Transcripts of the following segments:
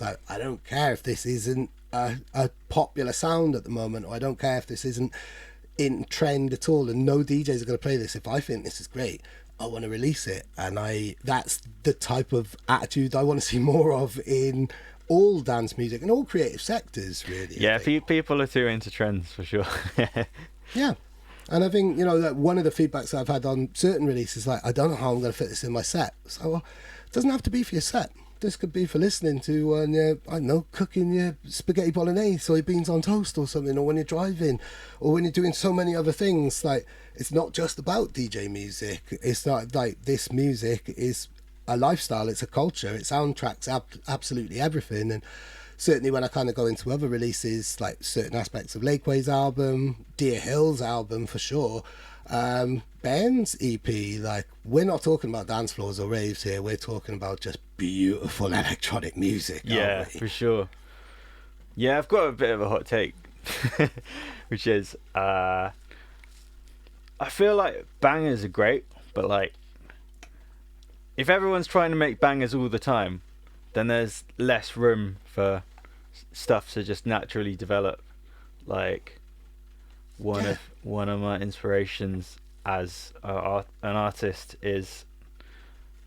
like, I don't care if this isn't a popular sound at the moment, or I don't care if this isn't in trend at all, and no DJs are going to play this. If I think this is great, I want to release it. And that's the type of attitude I want to see more of in all dance music and all creative sectors, really. Yeah, people are too into trends, for sure. Yeah. And I think, that one of the feedbacks I've had on certain releases, like, I don't know how I'm going to fit this in my set. So, well, it doesn't have to be for your set. This could be for listening to, I don't know, cooking your spaghetti bolognese, soybeans on toast or something, or when you're driving, or when you're doing so many other things. Like, it's not just about DJ music. It's not like this music is a lifestyle, it's a culture, it soundtracks absolutely everything. And certainly when I kind of go into other releases, like certain aspects of Lakeway's album, Deer Hill's album for sure, Ben's EP, like, we're not talking about dance floors or raves here, we're talking about just beautiful electronic music. Yeah, for sure. Yeah, I've got a bit of a hot take, which is, I feel like bangers are great, but like, if everyone's trying to make bangers all the time, then there's less room for stuff to just naturally develop. Like, one of my inspirations as an artist is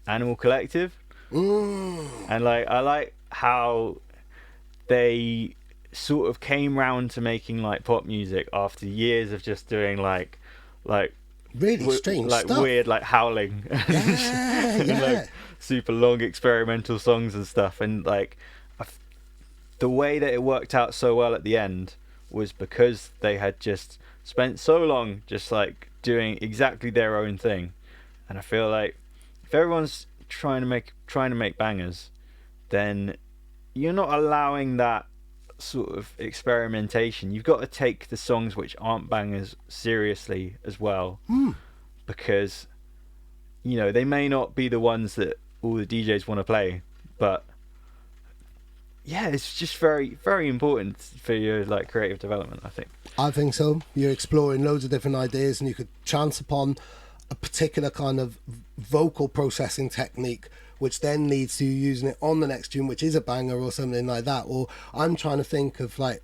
Animal Collective. And like, I like how they sort of came round to making like pop music after years of just doing like really strange like stuff. weird like howling and like super long experimental songs and stuff. And like the way that it worked out so well at the end was because they had just spent so long just like doing exactly their own thing. And I feel like if everyone's trying to make bangers, then you're not allowing that sort of experimentation. You've got to take the songs which aren't bangers seriously as well, because they may not be the ones that all the DJs want to play, but yeah, it's just very, very important for your like creative development, I think so. You're exploring loads of different ideas, and you could chance upon a particular kind of vocal processing technique, which then leads to you using it on the next tune, which is a banger or something like that. Or I'm trying to think of like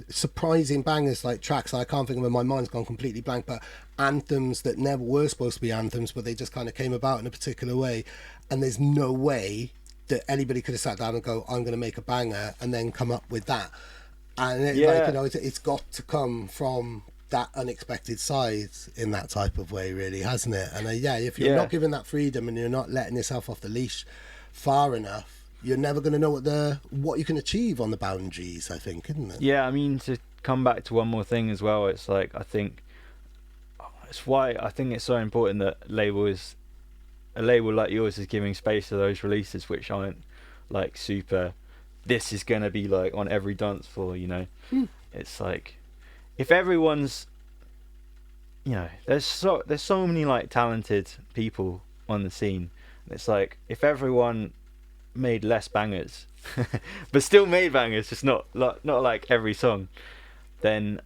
surprising bangers, like tracks I can't think of, my mind's gone completely blank, but anthems that never were supposed to be anthems, but they just kind of came about in a particular way. And there's no way that anybody could have sat down and go, I'm going to make a banger, and then come up with that. And it's got to come from that unexpected side in that type of way, really, hasn't it? And if you're not given that freedom and you're not letting yourself off the leash far enough, you're never going to know what you can achieve on the boundaries, I think, isn't it? Yeah, I mean, to come back to one more thing as well, it's like, I think it's why I think it's so important that a label like yours is giving space to those releases which aren't like super, this is going to be like on every dance floor, It's like, if everyone's, there's so many like talented people on the scene. It's like, if everyone made less bangers, but still made bangers, just not like every song, then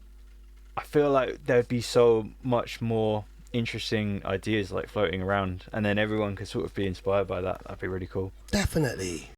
I feel like there'd be so much more interesting ideas like floating around, and then everyone could sort of be inspired by that. That'd be really cool. Definitely.